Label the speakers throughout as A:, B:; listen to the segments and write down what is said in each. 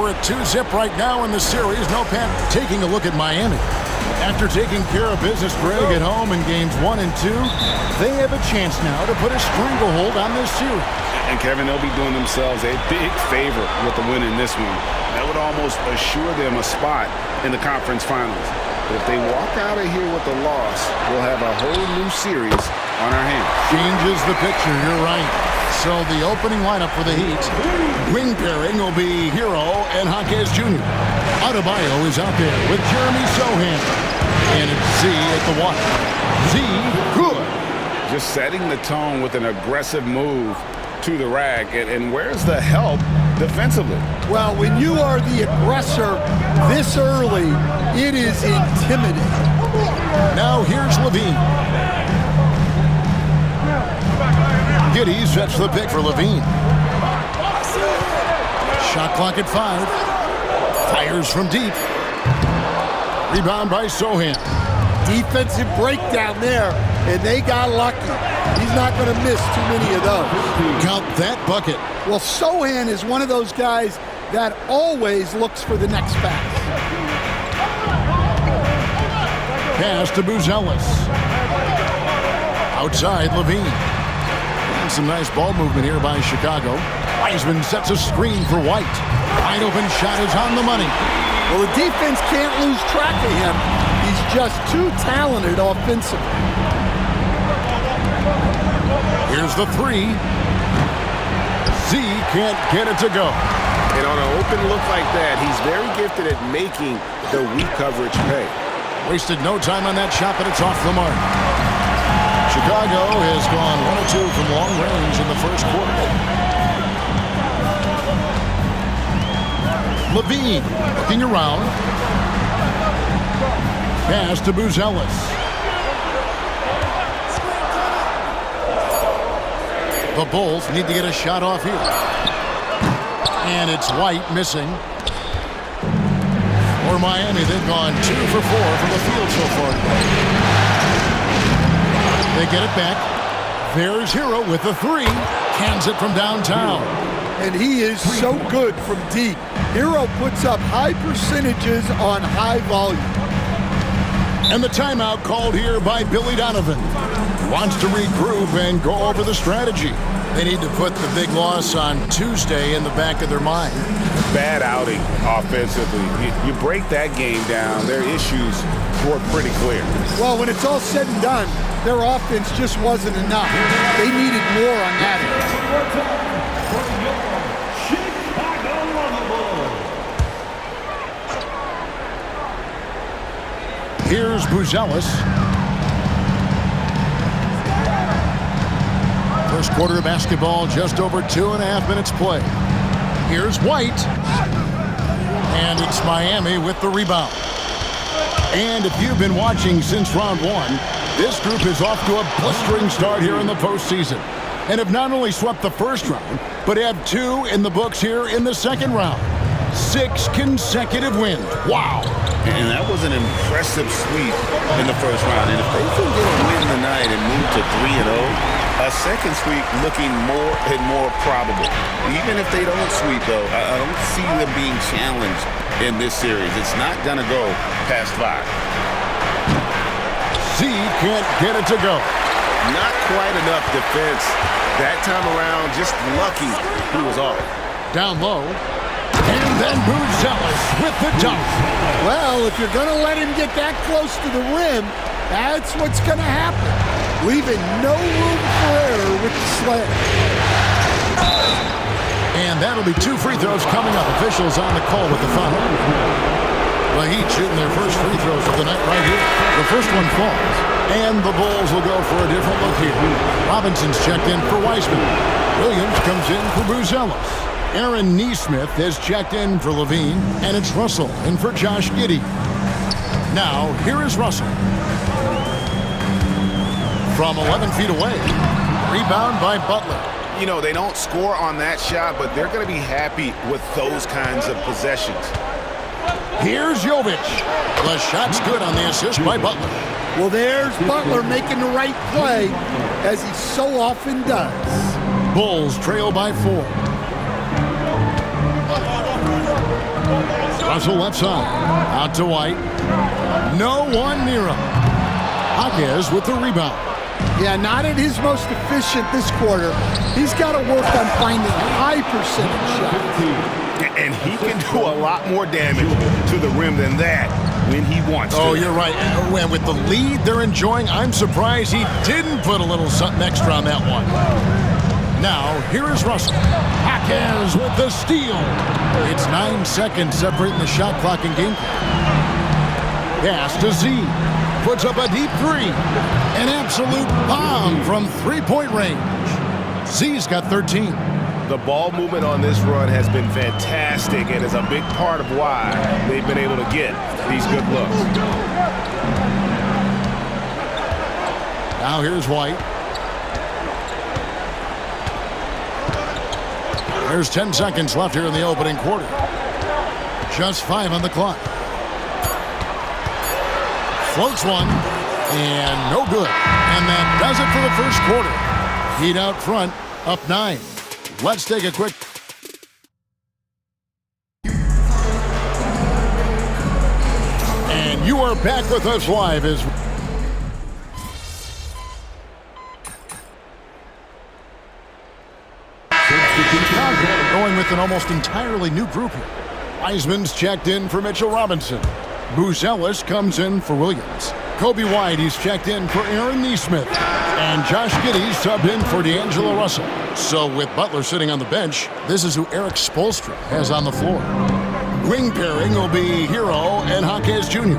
A: We're at 2-zip right now in the series. No panic. Taking a look at Miami. After taking care of business, Greg, at home in games 1 and 2, they have a chance now to put a stranglehold on this series.
B: And, Kevin, they'll be doing themselves a big favor with the win in this one. That would almost assure them a spot in the conference finals. But if they walk out of here with a loss, we'll have a whole new series on our hands.
A: Changes the picture, you're right. So the opening lineup for the Heat, wing pairing will be Hero and Jaquez Jr. Adebayo is out there with Jeremy Sohan. And it's Z at the one. Z, good.
B: Just setting the tone with an aggressive move to the rack. And where's the help defensively?
C: Well, when you are the aggressor this early, it is intimidating.
A: Now here's Levine. Giddey sets the pick for Levine. Shot clock at 5. Fires from deep. Rebound by Sohan.
C: Defensive breakdown there, and they got lucky. He's not going to miss too many of those.
A: Count that bucket.
C: Well, Sohan is one of those guys that always looks for the next pass.
A: Pass to Buzelis. Outside, Levine. And some nice ball movement here by Chicago. Wiseman sets a screen for White. Wide open shot is on the money.
C: Well, the defense can't lose track of him. He's just too talented offensively.
A: Here's the 3. Z can't get it to go.
B: And on an open look like that, he's very gifted at making the weak coverage pay.
A: Wasted no time on that shot, but it's off the mark. Chicago has gone 1 of 2 from long range in the first quarter. Levine looking around. Pass to Buzelis. The Bulls need to get a shot off here. And it's White missing. For Miami, they've gone 2 for 4 from the field so far. They get it back. There's Hero with the 3. Cans it from downtown.
C: And he is so good from deep. Hero puts up high percentages on high volume.
A: And the timeout called here by Billy Donovan. Wants to regroup and go over the strategy. They need to put the big loss on Tuesday in the back of their mind.
B: Bad outing offensively. You break that game down, their issues were pretty clear.
C: Well, when it's all said and done, their offense just wasn't enough. They needed more on that end.
A: Here's Buzelis. First quarter of basketball, just over 2.5 minutes play. Here's White. And it's Miami with the rebound. And if you've been watching since round 1, this group is off to a blistering start here in the postseason. And have not only swept the first round, but have 2 in the books here in the second round. 6 consecutive wins. Wow.
D: And that was an impressive sweep in the first round. And if they can get a win tonight and move to 3-0, a second sweep looking more and more probable. Even if they don't sweep, though, I don't see them being challenged in this series. It's not going to go past 5.
A: Z can't get it to go.
D: Not quite enough defense that time around. Just lucky he was off.
A: Down low. And then Buzelis with the dunk.
C: Well, if you're going to let him get that close to the rim, that's what's going to happen. Leaving no room for error with the slam.
A: And that'll be 2 free throws coming up. Officials on the call with the foul. The Heat shooting their first free throws of the night right here. The first one falls. And the Bulls will go for a different look here. Robinson's checked in for Wiseman. Williams comes in for Buzelis. Aaron Nesmith has checked in for Levine, and it's Russell in for Josh Giddey. Now, here is Russell. From 11 feet away. Rebound by Butler.
B: You know, they don't score on that shot, but they're going to be happy with those kinds of possessions.
A: Here's Jovic. The shot's good on the assist by Butler.
C: Well, there's Butler making the right play, as he so often does.
A: Bulls trail by 4. Russell left side. Out to White. No one near him. Jaquez with the rebound.
C: Yeah, not at his most efficient this quarter. He's got to work on finding high percentage shots.
B: And he can do a lot more damage to the rim than that when he wants to.
A: Oh, you're right. And with the lead they're enjoying, I'm surprised he didn't put a little something extra on that one. Now, here is Russell. Jaquez with the steal. It's 9 seconds separating the shot clock and game clock. Pass to Z. Puts up a deep three. An absolute bomb from three-point range. Z's got 13.
B: The ball movement on this run has been fantastic and is a big part of why they've been able to get these good looks.
A: Now here's White. There's 10 seconds left here in the opening quarter. Just 5 on the clock. Floats one, and no good. And that does it for the first quarter. Heat out front, up 9. Let's take a quick... And you are back with us live as... Going with an almost entirely new group here. Wiseman's checked in for Mitchell Robinson. Booz Ellis comes in for Williams. Kobe White, he's checked in for Aaron Nesmith. And Josh Giddey's subbed in for D'Angelo Russell. So with Butler sitting on the bench, this is who Eric Spoelstra has on the floor. Wing pairing will be Hero and Jaquez Jr.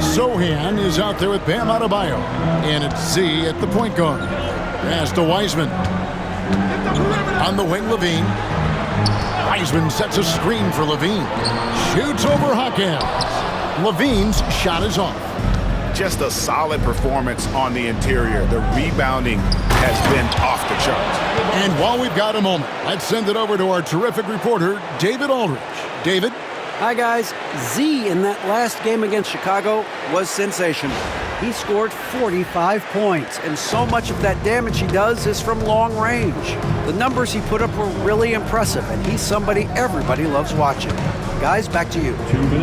A: Sohan is out there with Bam Adebayo. And it's Z at the point guard. Pass to Wiseman. On the wing, Levine. Wiseman sets a screen for Levine. Shoots over Jaquez. Levine's shot is off.
B: Just a solid performance on the interior. The rebounding has been off the charts.
A: And while we've got a moment, let's send it over to our terrific reporter, David Aldridge. David?
E: Hi, guys. Z in that last game against Chicago was sensational. He scored 45 points, and so much of that damage he does is from long range. The numbers he put up were really impressive, and he's somebody everybody loves watching. Guys, back to you.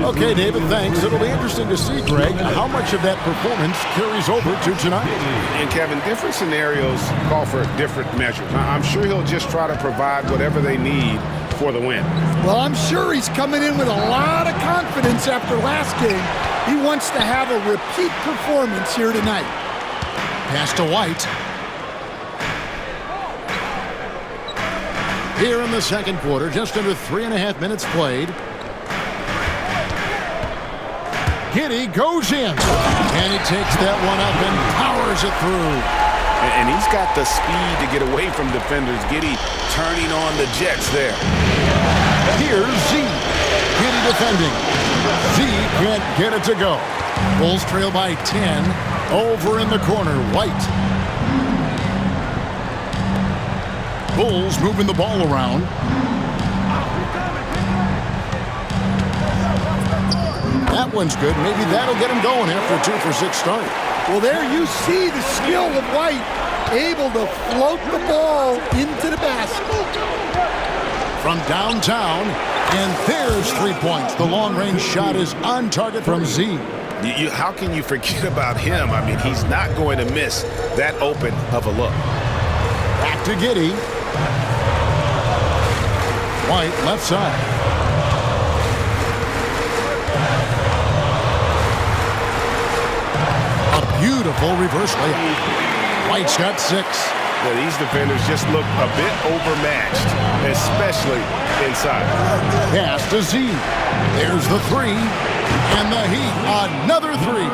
A: Okay, David, thanks. It'll be interesting to see, Greg, how much of that performance carries over to tonight.
B: And, Kevin, different scenarios call for different measures. I'm sure he'll just try to provide whatever they need for the win.
C: Well, I'm sure he's coming in with a lot of confidence after last game. He wants to have a repeat performance here tonight.
A: Pass to White. Here in the second quarter, just under 3.5 minutes played. Giddey goes in, and he takes that one up and powers it through.
B: And he's got the speed to get away from defenders. Giddey turning on the Jets there.
A: Here's Z. Giddey defending. Z can't get it to go. Bulls trail by 10. Over in the corner, White. Bulls moving the ball around. That one's good. Maybe that'll get him going after a 2-for-6 start.
C: Well, there you see the skill of White, able to float the ball into the basket.
A: From downtown, and there's 3 points. The long-range shot is on target from Z.
B: How can you forget about him? I mean, he's not going to miss that open of a look.
A: Back to Giddey. White left side. Beautiful reverse layup. White's got 6.
B: Well, these defenders just look a bit overmatched, especially inside.
A: Pass to Z. There's the 3. And the Heat, another 3.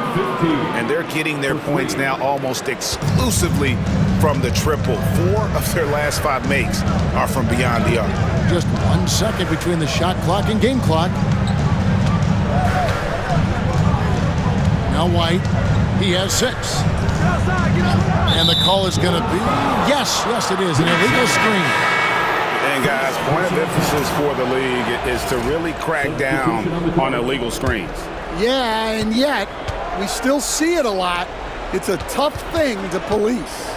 B: And they're getting their points now almost exclusively from the triple. 4 of their last 5 makes are from beyond the arc.
A: Just 1 second between the shot clock and game clock. Now White. He has 6. And the call is going to be, yes, it is, an illegal screen.
B: And guys, point of emphasis for the league is to really crack down on illegal screens.
C: Yeah, and yet, we still see it a lot. It's a tough thing to police.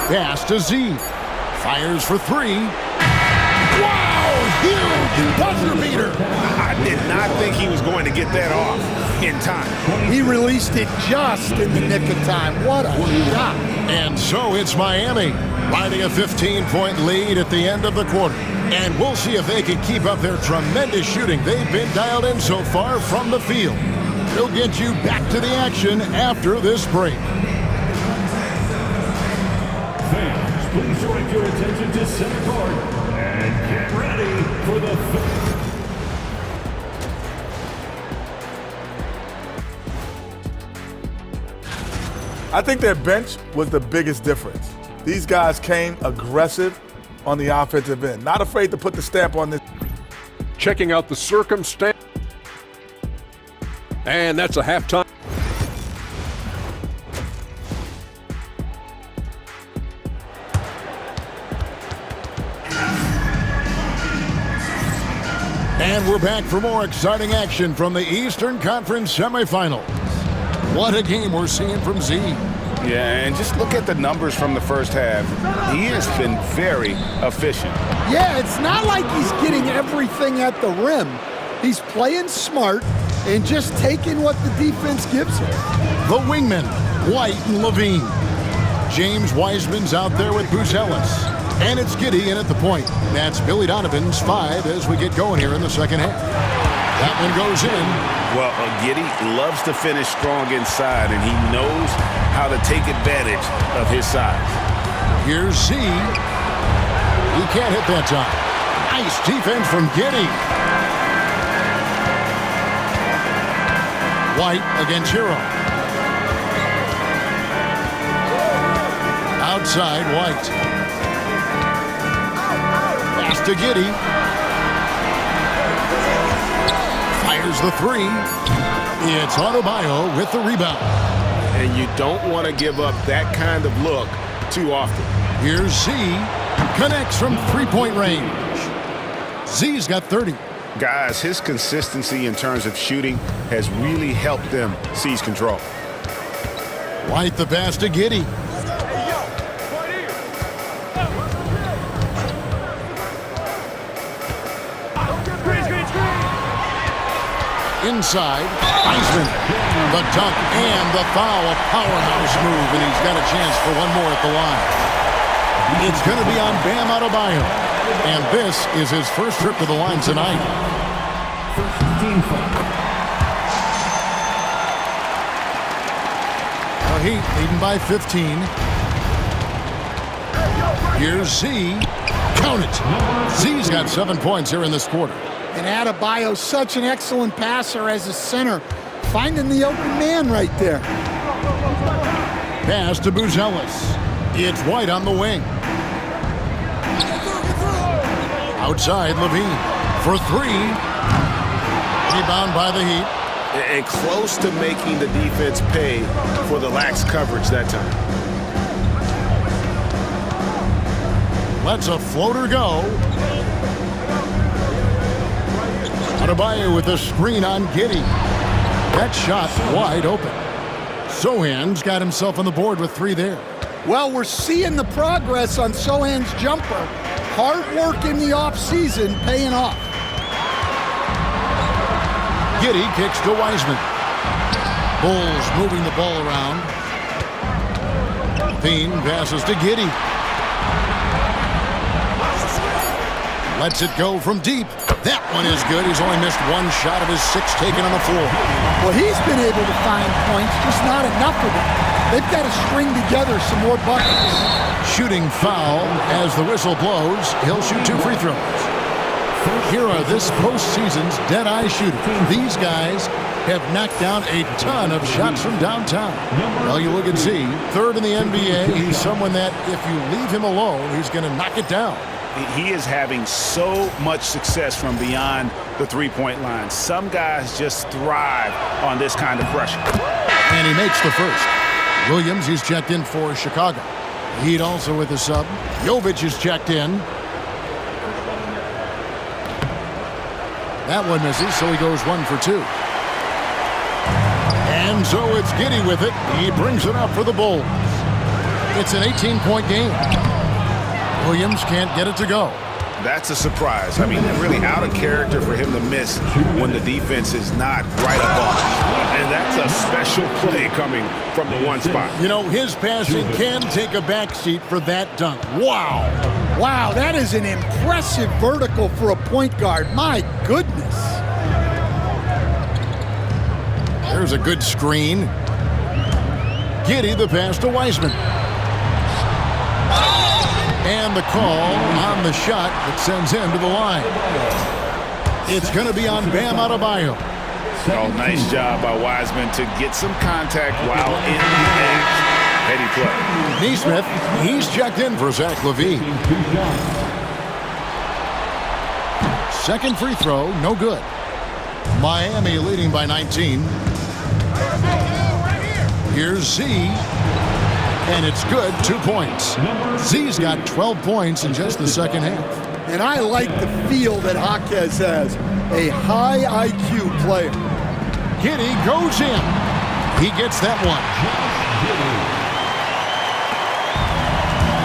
A: Pass to Z. Fires for 3. Wow, huge buzzer beater.
B: to get that off in time.
C: He released it just in the nick of time. What a shot.
A: And so it's Miami riding a 15-point lead at the end of the quarter. And we'll see if they can keep up their tremendous shooting they've been dialed in so far from the field. We'll get you back to the action after this break.
F: Fans, please direct your attention to center court and get ready for the
G: I think their bench was the biggest difference. These guys came aggressive on the offensive end, not afraid to put the stamp on this.
H: Checking out the circumstance. And that's a halftime.
A: And we're back for more exciting action from the Eastern Conference semifinals. What a game we're seeing from Z.
B: Yeah, and just look at the numbers from the first half. He has been very efficient.
C: Yeah, it's not like he's getting everything at the rim. He's playing smart and just taking what the defense gives him.
A: The wingmen, White and Levine. James Wiseman's out there with Buzelis. And it's Giddey in at the point. That's Billy Donovan's 5 as we get going here in the second half. That one goes in.
B: Well, Giddey loves to finish strong inside, and he knows how to take advantage of his size.
A: Here's Z. He can't hit that time. Nice defense from Giddey. White against Hero. Outside, White. Pass to Giddey. Fires the 3. It's Adebayo with the rebound.
B: And you don't want to give up that kind of look too often.
A: Here's Z. Connects from three-point range. Z's got 30.
B: Guys, his consistency in terms of shooting has really helped them seize control.
A: White the pass to Giddey. Inside, Wiseman. The dunk and the foul, a powerhouse move, and he's got a chance for one more at the line. It's going to be on Bam Adebayo, and this is his first trip to the line tonight. The Heat leading by 15. Here's Z. Count it. Z's got 7 points here in this quarter.
C: And Adebayo's such an excellent passer as a center, finding the open man right there.
A: Pass to Buzelis. It's White on the wing. Outside, Levine for 3. Rebound by the Heat.
B: And close to making the defense pay for the lax coverage that time.
A: Lets a floater go. Adebayo with a screen on Giddey. That shot wide open. Sochan's got himself on the board with 3 there.
C: Well, we're seeing the progress on Sochan's jumper. Hard work in the offseason paying off.
A: Giddey kicks to Wiseman. Bulls moving the ball around. Payne passes to Giddey. Lets it go from deep. That one is good. He's only missed 1 shot of his 6 taken on the floor.
C: Well, he's been able to find points, just not enough of them. They've got to string together some more buckets.
A: Shooting foul as the whistle blows. He'll shoot 2 free throws. Here are this postseason's dead-eye shooters. These guys have knocked down a ton of shots from downtown. Well, you look at Z, 3rd in the NBA. He's someone that if you leave him alone, he's going to knock it down.
B: He is having so much success from beyond the three-point line. Some guys just thrive on this kind of pressure.
A: And he makes the first. Williams, he's checked in for Chicago. Heat also with a sub. Jovic is checked in. That one misses, so he goes 1 for 2. And so it's Giddey with it. He brings it up for the Bulls. It's an 18-point game. Williams can't get it to go.
B: That's a surprise. I mean, really out of character for him to miss when the defense is not right up on him. And that's a special play coming from the one spot.
A: You know, his passing can take a backseat for that dunk. Wow.
C: Wow, that is an impressive vertical for a point guard. My goodness.
A: There's a good screen. Giddey the pass to Wiseman. And the call on the shot that sends him to the line. It's going to be on Bam Adebayo.
B: Oh, nice job by Wiseman to get some contact while in the act. Heady play.
A: Nesmith, he's checked in for Zach LaVine. Second free throw, no good. Miami leading by 19. Here's Z. And it's good, 2 points. Z's got 12 points in just the second half.
C: And I like the feel that Jaquez has. A high IQ player.
A: Giddey goes in. He gets that one.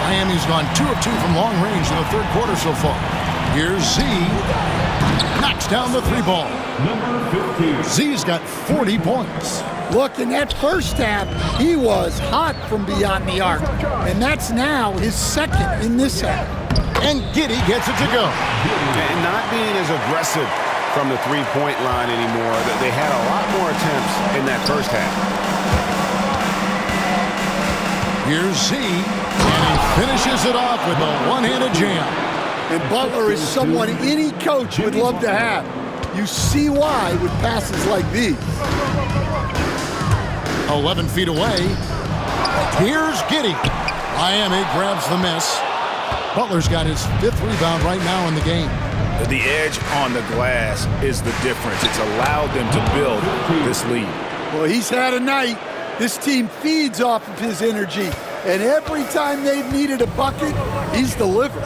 A: Miami's gone 2 of 2 from long range in the third quarter so far. Here's Z. Knocks down the three ball. Z's got 40 points.
C: Look, in that first half, he was hot from beyond the arc. And that's now his second in this half.
A: And Giddey gets it to go.
B: And not being as aggressive from the three-point line anymore. They had a lot more attempts in that first half.
A: Here's Z, and he finishes it off with a one-handed jam.
C: And Butler is someone any coach would love to have. You see why with passes like these.
A: 11 feet away. Here's Giddey. Miami grabs the miss. Butler's got his 5th rebound right now in the game.
B: The edge on the glass is the difference. It's allowed them to build this lead.
C: Well, he's had a night. This team feeds off of his energy. And every time they've needed a bucket, he's delivered.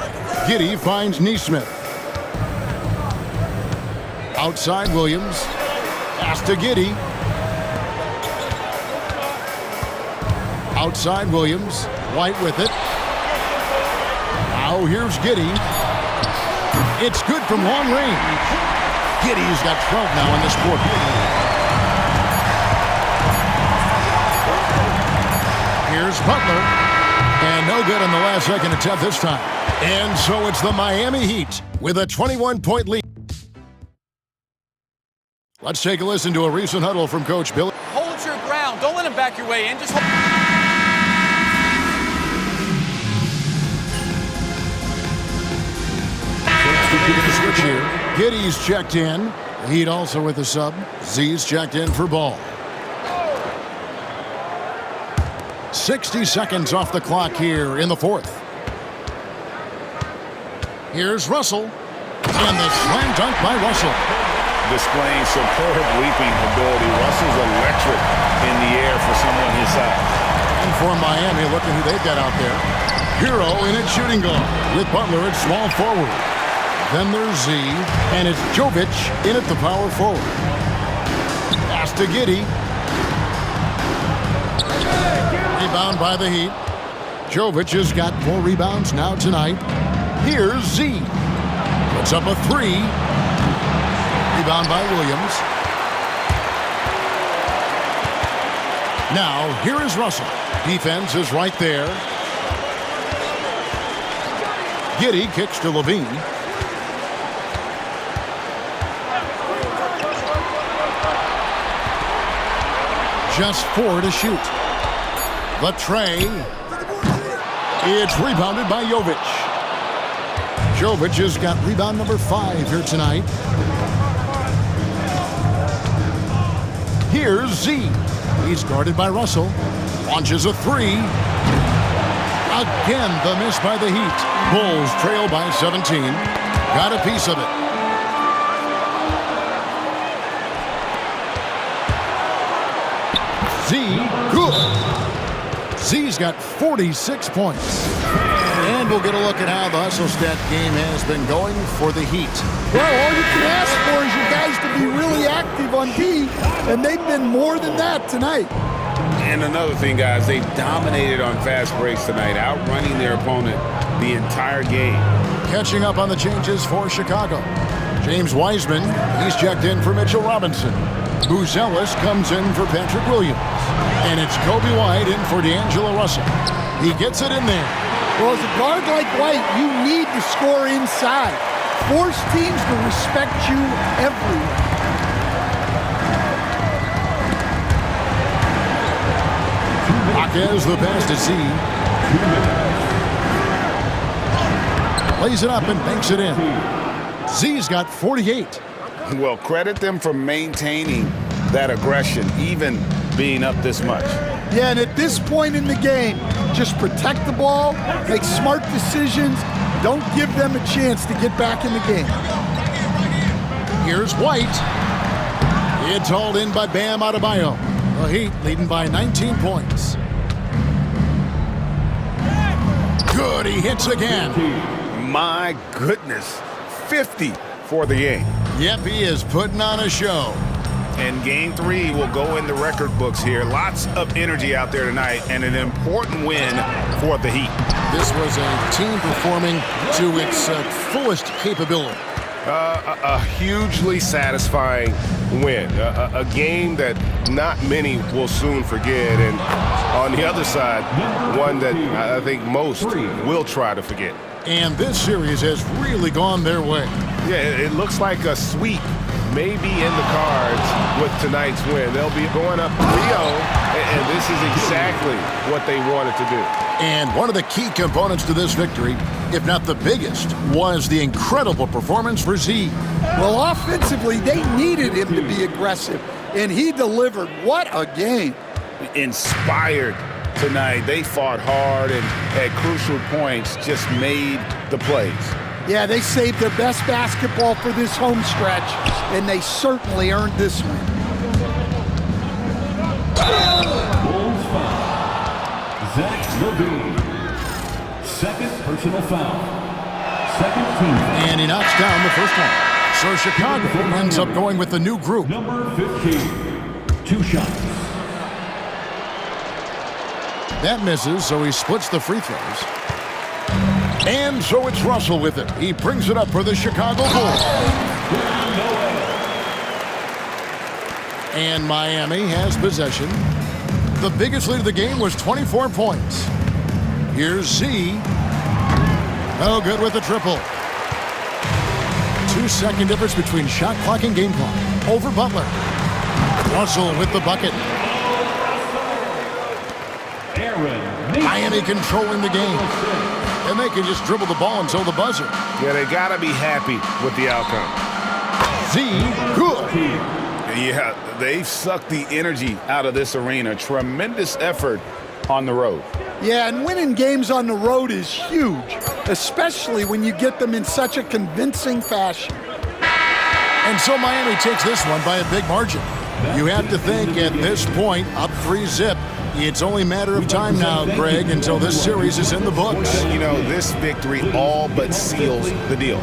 A: Giddey finds Nesmith. Outside Williams. Pass to Giddey. Outside Williams. White with it. Now here's Giddey. It's good from long range. Giddey's got 12 now in this quarter. Here's Butler. And no good on the last second attempt this time. And so it's the Miami Heat with a 21-point lead. Let's take a listen to a recent huddle from Coach Billy.
I: Hold your ground. Don't let him back your way in. Just hold.
A: Switch here. Giddey's checked in. The Heat also with a sub. Z's checked in for Ball. 60 seconds off the clock here in the fourth. Here's Russell. And the slam dunk by Russell.
B: Displaying superb leaping ability. Russell's electric in the air for someone his size.
A: And for Miami, look at who they've got out there. Hero in at shooting guard with Butler at small forward. Then there's Z, and it's Jovic in at the power forward. Pass to Giddey. Rebound by the Heat. Jovic has got 4 rebounds now tonight. Here's Z. Puts up a 3. Rebound by Williams. Now, here is Russell. Defense is right there. Giddey kicks to LaVine. Just 4 to shoot. The tray. It's rebounded by Jovic. Jovic has got rebound number 5 here tonight. Here's Z. He's guarded by Russell. Launches a 3. Again, the miss by the Heat. Bulls trail by 17. Got a piece of it. Z, good. Z's got 46 points. And we'll get a look at how the Hustle Stat game has been going for the Heat.
C: Well, all you can ask for is your guys to be really active on D, and they've been more than that tonight.
B: And another thing, guys, they've dominated on fast breaks tonight, outrunning their opponent the entire game.
A: Catching up on the changes for Chicago. James Wiseman, he's checked in for Mitchell Robinson. Buzelis comes in for Patrick Williams. And it's Kobe White in for D'Angelo Russell. He gets it in there.
C: Well, as a guard like White, you need to score inside. Force teams to respect you everywhere.
A: Marquez the pass to Z. Lays it up and banks it in. Z's got 48.
D: Well, credit them for maintaining that aggression, even being up this much.
C: Yeah, and at this point in the game, just protect the ball, make smart decisions, don't give them a chance to get back in the game.
A: Here's White. It's hauled in by Bam Adebayo. The Heat leading by 19 points. Good, he hits again.
D: My goodness, 50 for the game.
A: Yep, he is putting on a show.
D: And game 3 will go in the record books here. Lots of energy out there tonight and an important win for the Heat.
A: This was a team performing to its fullest capability.
J: A hugely satisfying win. A game that not many will soon forget. And on the other side, one that I think most will try to forget.
A: And this series has really gone their way.
J: Yeah, it looks like a sweep may be in the cards with tonight's win. They'll be going up 3-0, and this is exactly what they wanted to do.
A: And one of the key components to this victory, if not the biggest, was the incredible performance for Z.
C: Well, offensively, they needed him to be aggressive, and he delivered. What a game.
D: Inspired tonight. They fought hard and at crucial points just made the plays.
C: Yeah, they saved their best basketball for this home stretch, and they certainly earned this one.
F: Bulls foul. Zach LaVine. Second personal foul. Second team.
A: And he knocks down the first one. So Chicago ends up going with the new group.
F: Number 15. 2 shots.
A: That misses, so he splits the free throws. And so it's Russell with it. He brings it up for the Chicago Bulls. And Miami has possession. The biggest lead of the game was 24 points. Here's Z. No good with the triple. 2-second difference between shot clock and game clock. Over Butler. Russell with the bucket. Miami controlling the game. And they can just dribble the ball until the buzzer.
J: Yeah, they got to be happy with the outcome.
A: Z, good.
D: Yeah, they've sucked the energy out of this arena. Tremendous effort on the road.
C: Yeah, and winning games on the road is huge, especially when you get them in such a convincing fashion.
A: And so Miami takes this one by a big margin. You have to think at this point, up 3-zip. It's only a matter of time now, Greg, until this series is in the books.
D: You know, this victory all but seals the deal.